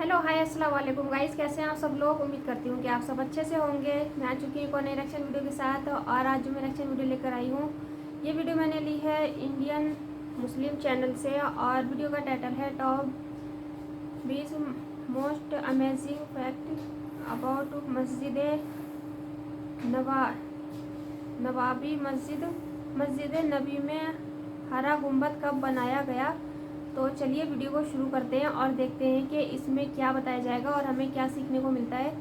Hello hi अस्सलाम वालेकुम guys, कैसे हैं आप सब लोग। उम्मीद करती हूँ कि आप सब अच्छे से होंगे। मैं आ चुकी हूँ एक और नई रिएक्शन वीडियो के साथ और आज जो मैं रिएक्शन वीडियो लेकर आई हूँ, ये वीडियो मैंने ली है इंडियन मुस्लिम चैनल से और वीडियो का टाइटल है top 20 most amazing fact about मस्जिद नवाबी। मस्जिद नबी में हरा गुंबद कब बनाया गया। तो चलिए वीडियो को शुरू करते हैं और देखते हैं कि इसमें क्या बताया जाएगा और हमें क्या सीखने को मिलता है।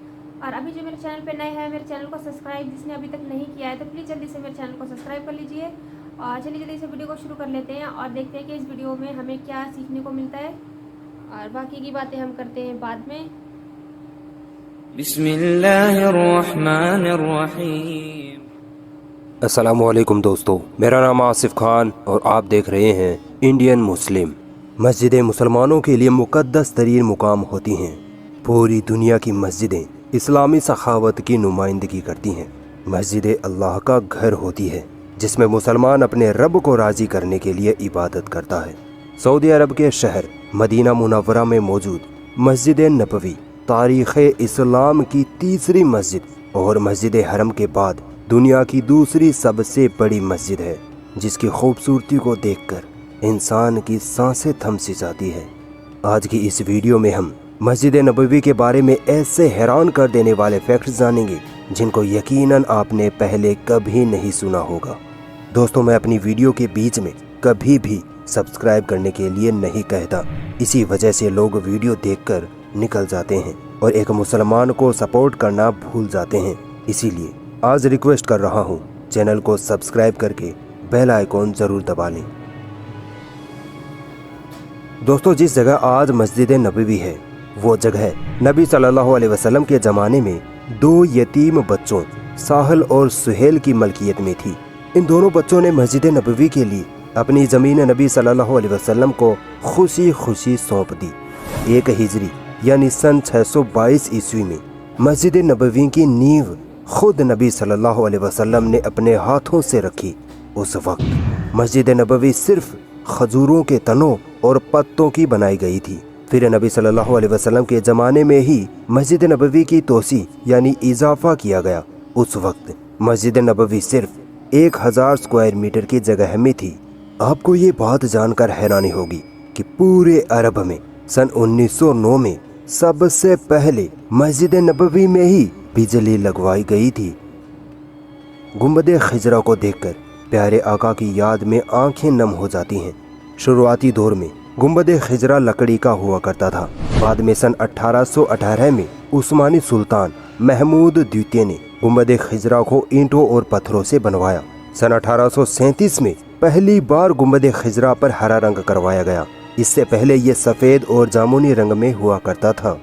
और अभी जो मेरे चैनल पे नए हैं, मेरे चैनल को सब्सक्राइब जिसने अभी तक नहीं किया है तो प्लीज़ जल्दी से मेरे चैनल को सब्सक्राइब कर लीजिए। और चलिए जल्दी से वीडियो को शुरू कर लेते हैं और देखते हैं कि इस वीडियो में हमें क्या सीखने को मिलता है और बाकी की बातें हम करते हैं बाद में। बिस्मिल्लाहिर्रहमानिर्रहीम। अस्सलामुअलैकुम दोस्तों, मेरा नाम आसिफ खान और आप देख रहे हैं इंडियन मुस्लिम। मस्जिदें मुसलमानों के लिए मुक़द्दस तरीन मुकाम होती हैं। पूरी दुनिया की मस्जिदें इस्लामी सखावत की नुमाइंदगी करती हैं। मस्जिदें अल्लाह का घर होती है जिसमें मुसलमान अपने रब को राज़ी करने के लिए इबादत करता है। सऊदी अरब के शहर मदीना मुनव्वरा में मौजूद मस्जिद नबवी तारीख़ इस्लाम की तीसरी मस्जिद और मस्जिद हरम के बाद दुनिया की दूसरी सबसे बड़ी मस्जिद है, जिसकी खूबसूरती को देखकर इंसान की सांसें थम सी जाती है। आज की इस वीडियो में हम मस्जिद नबवी के बारे में ऐसे हैरान कर देने वाले फैक्ट्स जानेंगे जिनको यकीनन आपने पहले कभी नहीं सुना होगा। दोस्तों, मैं अपनी वीडियो के बीच में कभी भी सब्सक्राइब करने के लिए नहीं कहता, इसी वजह से लोग वीडियो देखकर निकल जाते हैं और एक मुसलमान को सपोर्ट करना भूल जाते हैं। इसीलिए आज रिक्वेस्ट कर रहा हूँ, चैनल को सब्सक्राइब करके बेल आइकॉन ज़रूर दबा लें। दोस्तों, जिस जगह आज मस्जिद नबवी है वो जगह नबी सल्लल्लाहु अलैहि वसल्लम के ज़माने में दो यतीम बच्चों साहल और सुहेल की मलकियत में थी। इन दोनों बच्चों ने मस्जिद नबवी के लिए अपनी ज़मीन नबी सल्लल्लाहु अलैहि वसल्लम को खुशी खुशी सौंप दी। 1 हिजरी यानी सन 622 ईस्वी में मस्जिद नबवी की नींव खुद नबी सल्लल्लाहु अलैहि वसल्लम ने अपने हाथों से रखी। उस वक्त मस्जिद नबवी सिर्फ खजूरों के तनों और पत्तों की बनाई गई थी। फिर नबी सल्लल्लाहु अलैहि वसल्लम के ज़माने में ही मस्जिद नबवी की तोसी यानी इजाफा किया गया। उस वक्त मस्जिद नबवी सिर्फ 1000 स्क्वायर मीटर की जगह में थी। आपको ये बात जानकर हैरानी होगी कि पूरे अरब में सन 1909 में सबसे पहले मस्जिद नबवी में ही बिजली लगवाई गई थी। गुंबद खिजरा को देखकर प्यारे आका की याद में आंखें नम हो जाती हैं। शुरुआती दौर में गुंबद खिजरा लकड़ी का हुआ करता था। बाद में सन 1818 में उस्मानी सुल्तान महमूद द्वितीय ने गुंबद खिजरा को ईंटों और पत्थरों से बनवाया। सन 1837 में पहली बार गुंबद खिजरा पर हरा रंग करवाया गया। इससे पहले ये सफ़ेद और जामुनी रंग में हुआ करता था।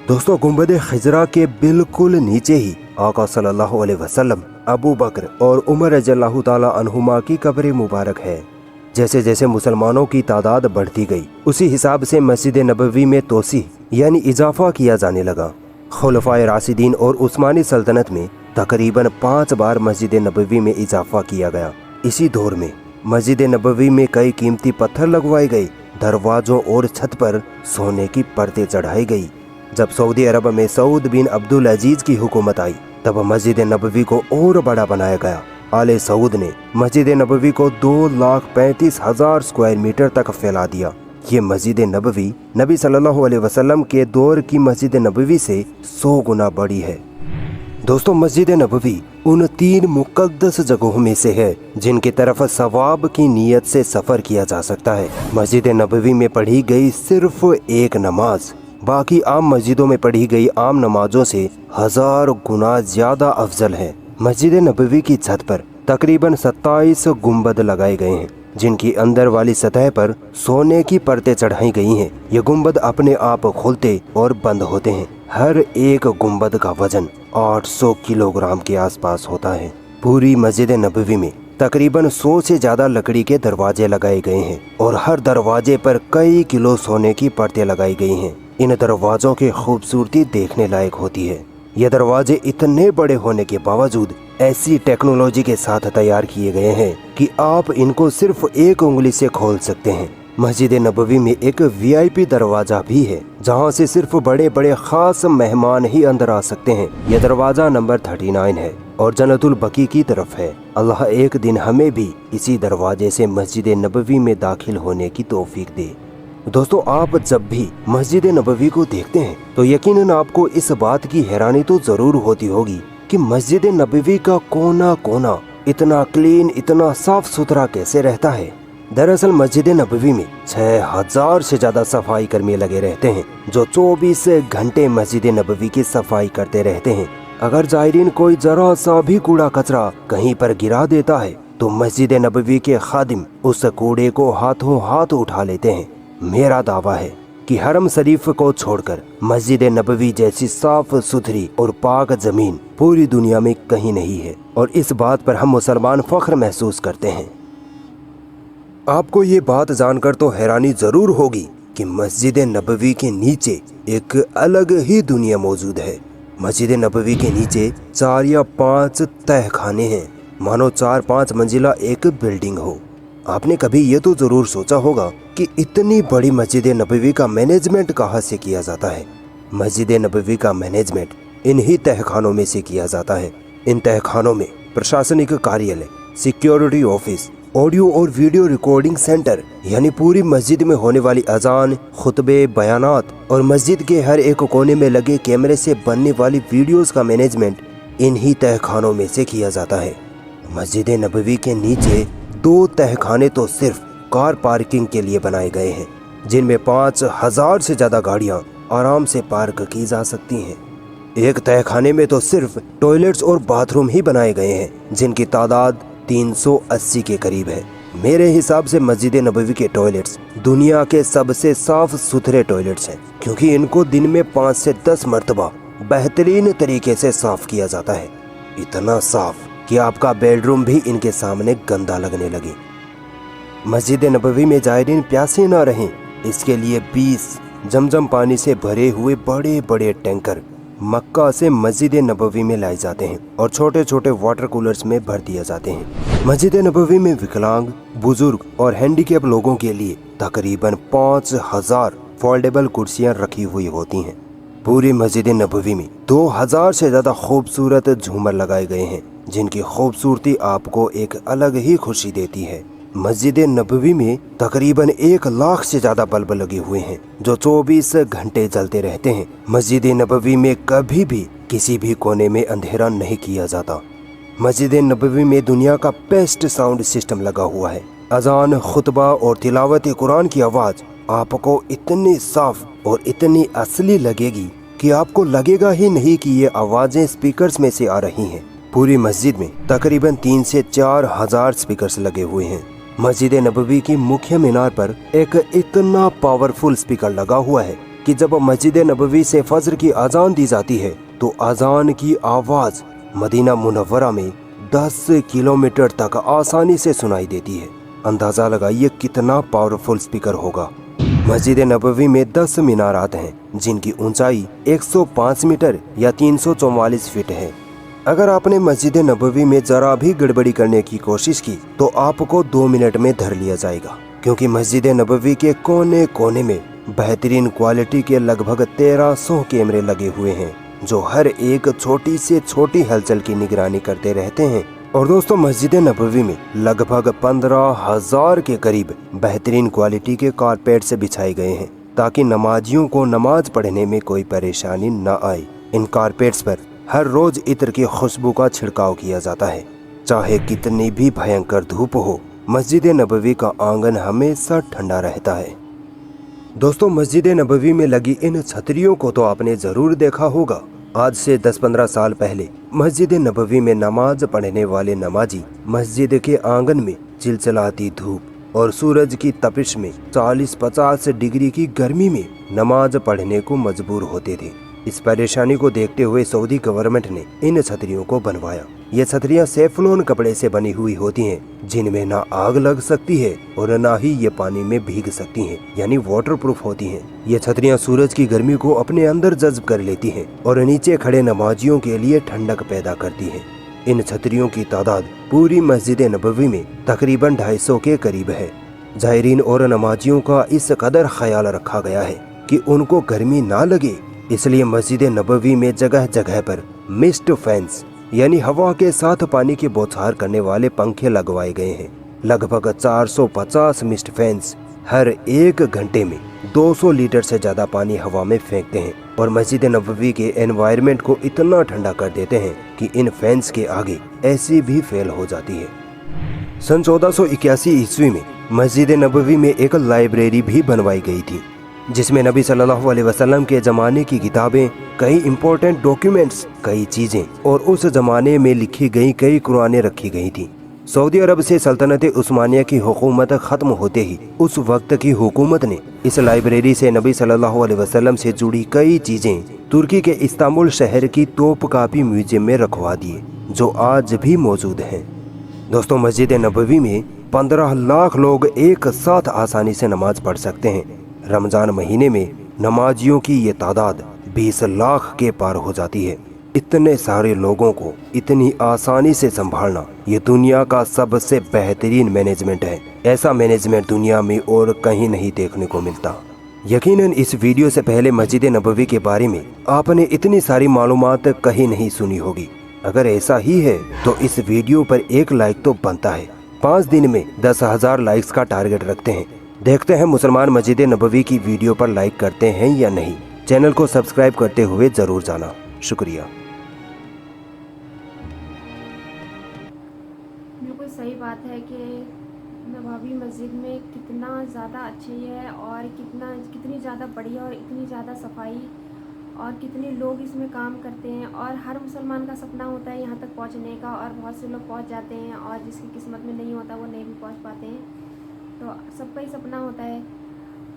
दोस्तों, गुंबद खिजरा के बिल्कुल नीचे ही आका सल्लल्लाहु अलैहि वसल्लम, अबू बकर और उमर रज़ियल्लाहु ताला अन्हुमा की कब्र मुबारक है। जैसे जैसे मुसलमानों की तादाद बढ़ती गई, उसी हिसाब से मस्जिद नबवी में तोसी यानी इजाफा किया जाने लगा। खुलफाए राशिदीन और उस्मानी सल्तनत में तकरीबन 5 बार मस्जिद नबवी में इजाफा किया गया। इसी दौर में मस्जिद नबवी में कई कीमती पत्थर लगवाए गए। दरवाजों और छत पर सोने की परतें चढ़ाई गई। जब सऊदी अरब में सऊद बिन अब्दुल अजीज की हुकूमत आई, तब मस्जिद नबवी को और बड़ा बनाया गया। आले सऊद ने मस्जिद नबवी को 2,35,000 स्क्वायर मीटर तक फैला दिया। ये मस्जिद नबवी नबी सल्लल्लाहु अलैहि वसल्लम के दौर की मस्जिद नबवी से 100 गुना बड़ी है। दोस्तों, मस्जिद नबवी उन 3 मुक़द्दस जगहों में से है जिनकी तरफ सवाब की नीयत से सफ़र किया जा सकता है। मस्जिद नबवी में पढ़ी गई सिर्फ एक नमाज बाकी आम मस्जिदों में पढ़ी गई आम नमाजों से 1000 गुना ज़्यादा अफजल है। मस्जिद नबवी की छत पर तकरीबन 27 गुंबद लगाए गए हैं, जिनकी अंदर वाली सतह पर सोने की परतें चढ़ाई गई हैं। ये गुंबद अपने आप खुलते और बंद होते हैं। हर एक गुंबद का वजन 800 किलोग्राम के आसपास होता है। पूरी मस्जिद नबवी में तकरीबन 100 से ज़्यादा लकड़ी के दरवाजे लगाए गए हैं और हर दरवाजे पर कई किलो सोने की परतें लगाई गई हैं। इन दरवाज़ों की खूबसूरती देखने लायक होती है। ये दरवाजे इतने बड़े होने के बावजूद ऐसी टेक्नोलॉजी के साथ तैयार किए गए हैं कि आप इनको सिर्फ एक उंगली से खोल सकते हैं। मस्जिद नबवी में एक VIP दरवाजा भी है, जहां से सिर्फ बड़े बड़े खास मेहमान ही अंदर आ सकते हैं। यह दरवाजा नंबर 39 है और जन्नतुल बकी की तरफ है। अल्लाह एक दिन हमें भी इसी दरवाजे से मस्जिद नबवी में दाखिल होने की तौफीक दे। दोस्तों, आप जब भी मस्जिद नबवी को देखते हैं तो यकीनन आपको इस बात की हैरानी तो जरूर होती होगी कि मस्जिद नबवी का कोना कोना इतना क्लीन, इतना साफ सुथरा कैसे रहता है। दरअसल मस्जिद नबवी में 6000 से ज्यादा सफाई कर्मी लगे रहते हैं, जो 24 घंटे मस्जिद नबवी की सफाई करते रहते हैं। अगर जायरीन कोई जरा सा भी कूड़ा कचरा कहीं पर गिरा देता है तो मस्जिद नबवी के खादिम उस कूड़े को हाथों हाथ उठा लेते हैं। मेरा दावा है कि हरम शरीफ को छोड़कर मस्जिद नबवी जैसी साफ सुथरी और पाक जमीन पूरी दुनिया में कहीं नहीं है, और इस बात पर हम मुसलमान फख्र महसूस करते हैं। आपको ये बात जानकर तो हैरानी जरूर होगी कि मस्जिद नबवी के नीचे एक अलग ही दुनिया मौजूद है। मस्जिद नबवी के नीचे 4 या 5 तहखाने हैं, मानो 4-5 मंजिला एक बिल्डिंग हो। आपने कभी ये तो जरूर सोचा होगा कि इतनी बड़ी मस्जिद नबवी का मैनेजमेंट कहाँ से किया जाता है। मस्जिद नबवी का मैनेजमेंट इन्हीं तहखानों में से किया जाता है। इन तहखानों में प्रशासनिक कार्यालय, सिक्योरिटी ऑफिस, ऑडियो और वीडियो रिकॉर्डिंग सेंटर, यानी पूरी मस्जिद में होने वाली अजान, खुतबे, बयानात और मस्जिद के हर एक कोने में लगे कैमरे से बनने वाली वीडियोस का मैनेजमेंट इन्हीं तहखानों में से किया जाता है। मस्जिद नबवी के नीचे 2 तहखाने तो सिर्फ कार पार्किंग के लिए बनाए गए हैं, जिनमें 5000 से ज्यादा गाड़ियां आराम से पार्क की जा सकती हैं। एक तहखाने में तो सिर्फ टॉयलेट्स और बाथरूम ही बनाए गए हैं, जिनकी तादाद 380 के करीब है। मेरे हिसाब से मस्जिद नबवी के टॉयलेट्स दुनिया के सबसे साफ सुथरे टॉयलेट्स हैं, क्योंकि इनको दिन में 5 से 10 मरतबा बेहतरीन तरीके से साफ किया जाता है। इतना साफ कि आपका बेडरूम भी इनके सामने गंदा लगने लगे। मस्जिद नबवी में जायरीन प्यासे ना रहें, इसके लिए 20 जमजम पानी से भरे हुए बड़े बड़े टैंकर मक्का से मस्जिद नबवी में लाए जाते हैं और छोटे छोटे वाटर कूलर्स में भर दिए जाते हैं। मस्जिद नबवी में विकलांग, बुजुर्ग और हैंडीकैप लोगों के लिए तकरीबन 5000 फोल्डेबल कुर्सियां रखी हुई होती हैं। पूरी मस्जिद नबवी में 2000 से ज्यादा खूबसूरत झूमर लगाए गए हैं, जिनकी खूबसूरती आपको एक अलग ही खुशी देती है। मस्जिद नबवी में तकरीबन 1 लाख से ज्यादा बल्ब लगे हुए हैं, जो 24 घंटे जलते रहते हैं। मस्जिद नबवी में कभी भी किसी भी कोने में अंधेरा नहीं किया जाता। मस्जिद नबवी में दुनिया का बेस्ट साउंड सिस्टम लगा हुआ है। अजान, खुतबा और तिलावत कुरान की आवाज आपको इतनी साफ और इतनी असली लगेगी कि आपको लगेगा ही नहीं कि ये आवाजें स्पीकर्स में से आ रही हैं। पूरी मस्जिद में तकरीबन 3 से 4 हजार स्पीकर्स लगे हुए हैं। मस्जिद नबवी की मुख्य मीनार पर एक इतना पावरफुल स्पीकर लगा हुआ है कि जब मस्जिद नबवी से फजर की अजान दी जाती है तो अजान की आवाज मदीना मुनव्वरा में 10 किलोमीटर तक आसानी से सुनाई देती है। अंदाजा लगाइए कितना पावरफुल स्पीकर होगा। मस्जिद नबवी में 10 मीनारात हैं, जिनकी ऊंचाई 105 मीटर या 344 फीट है। अगर आपने मस्जिद नबवी में जरा भी गड़बड़ी करने की कोशिश की तो आपको 2 मिनट में धर लिया जाएगा, क्योंकि मस्जिद नबवी के कोने कोने में बेहतरीन क्वालिटी के लगभग 1300 कैमरे लगे हुए हैं, जो हर एक छोटी से छोटी हलचल की निगरानी करते रहते हैं। और दोस्तों, मस्जिद नबवी में लगभग 15,000 के करीब बेहतरीन क्वालिटी के कारपेट्स बिछाए गए हैं, ताकि नमाजियों को नमाज पढ़ने में कोई परेशानी न आए। इन कारपेट्स पर हर रोज इत्र की खुशबू का छिड़काव किया जाता है। चाहे कितनी भी भयंकर धूप हो, मस्जिद नबवी का आंगन हमेशा ठंडा रहता है। दोस्तों, मस्जिद नबवी में लगी इन छतरियों को तो आपने जरूर देखा होगा। आज से 10-15 साल पहले मस्जिद नबवी में नमाज पढ़ने वाले नमाजी मस्जिद के आंगन में चिलचिलाती धूप और सूरज की तपिश में 40-50 डिग्री की गर्मी में नमाज पढ़ने को मजबूर होते थे। इस परेशानी को देखते हुए सऊदी गवर्नमेंट ने इन छतरियों को बनवाया। ये छतरियां सेफ्लॉन कपड़े से बनी हुई होती हैं, जिनमें ना आग लग सकती है और ना ही ये पानी में भीग सकती हैं, यानी वाटर प्रूफ होती हैं। ये छतरियां सूरज की गर्मी को अपने अंदर जज्ब कर लेती हैं और नीचे खड़े नमाजियों के लिए ठंडक पैदा करती हैं। इन छतरियों की तादाद पूरी मस्जिद नबवी में तकरीबन 250 के करीब है। زائرین اور نمازیوں کا اس قدر خیال رکھا گیا ہے کہ ان کو گرمی نہ لگے، اس لیے مسجد نبوی میں جگہ جگہ پر مسٹ فینس یعنی ہوا کے ساتھ پانی کی بوچھار کرنے والے پنکھے لگوائے گئے ہیں۔ لگ بھگ 450 مسٹ فینس ہر ایک گھنٹے میں 200 لیٹر سے زیادہ پانی ہوا میں پھینکتے ہیں اور مسجد نبوی کے انوائرمنٹ کو اتنا ٹھنڈا کر دیتے ہیں کہ ان فینس کے آگے ایسی بھی فیل ہو جاتی ہے۔ سن 1481 عیسوی میں مسجد نبوی میں ایک لائبریری بھی بنوائی گئی تھی، جس میں نبی صلی اللہ علیہ وسلم کے زمانے کی کتابیں، کئی امپورٹنٹ ڈاکیومنٹس، کئی چیزیں اور اس زمانے میں لکھی گئی کئی قرآنیں رکھی گئی تھیں۔ سعودی عرب سے سلطنت عثمانیہ کی حکومت ختم ہوتے ہی اس وقت کی حکومت نے اس لائبریری سے نبی صلی اللہ علیہ وسلم سے جڑی کئی چیزیں ترکی کے استنبول شہر کی توپ کاپی میوزیم میں رکھوا دیے، جو آج بھی موجود ہیں۔ دوستوں، مسجد نبوی میں 15 لاکھ لوگ ایک ساتھ آسانی سے نماز پڑھ سکتے ہیں۔ رمضان مہینے میں نمازیوں کی یہ تعداد 20 لاکھ کے پار ہو جاتی ہے۔ اتنے سارے لوگوں کو اتنی آسانی سے سنبھالنا یہ دنیا کا سب سے بہترین مینجمنٹ ہے۔ ایسا مینجمنٹ دنیا میں اور کہیں نہیں دیکھنے کو ملتا۔ یقیناً اس ویڈیو سے پہلے مسجد نبوی کے بارے میں آپ نے اتنی ساری معلومات کہیں نہیں سنی ہوگی۔ اگر ایسا ہی ہے تو اس ویڈیو پر ایک لائک تو بنتا ہے۔ 5 دن میں 10,000 لائکس کا ٹارگٹ رکھتے ہیں۔ دیکھتے ہیں مسلمان مسجد نبوی کی ویڈیو پر لائک کرتے ہیں یا نہیں۔ چینل کو سبسکرائب کرتے ہوئے ضرور جانا۔ شکریہ۔ بالکل صحیح بات ہے کہ نبوی مسجد میں کتنا زیادہ اچھی ہے اور کتنی زیادہ بڑی اور اتنی زیادہ صفائی اور کتنے لوگ اس میں کام کرتے ہیں، اور ہر مسلمان کا سپنا ہوتا ہے یہاں تک پہنچنے کا، اور بہت سے لوگ پہنچ جاتے ہیں اور جس کی قسمت میں نہیں ہوتا وہ نہیں بھی پہنچ پاتے ہیں۔ تو سب کا ہی سپنا ہوتا ہے،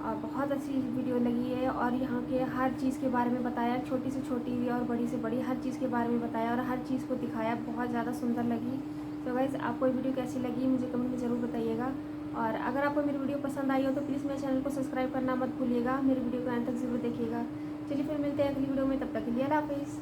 اور بہت اچھی ویڈیو لگی ہے، اور یہاں کے ہر چیز کے بارے میں بتایا، چھوٹی سے چھوٹی اور بڑی سے بڑی ہر چیز کے بارے میں بتایا اور ہر چیز کو دکھایا، بہت زیادہ سندر لگی۔ تو گائز، آپ کو یہ ویڈیو کیسی لگی مجھے کمنٹ میں ضرور بتائیے گا، اور اگر آپ کو میری ویڈیو پسند آئی ہو تو پلیز میرے چینل کو سبسکرائب کرنا مت بھولیے گا، میری ویڈیو کو اینڈ تک ضرور دیکھیے گا۔ چلیے پھر ملتے ہیں اگلی ویڈیو میں، تب تک کے لیے اللہ حافظ۔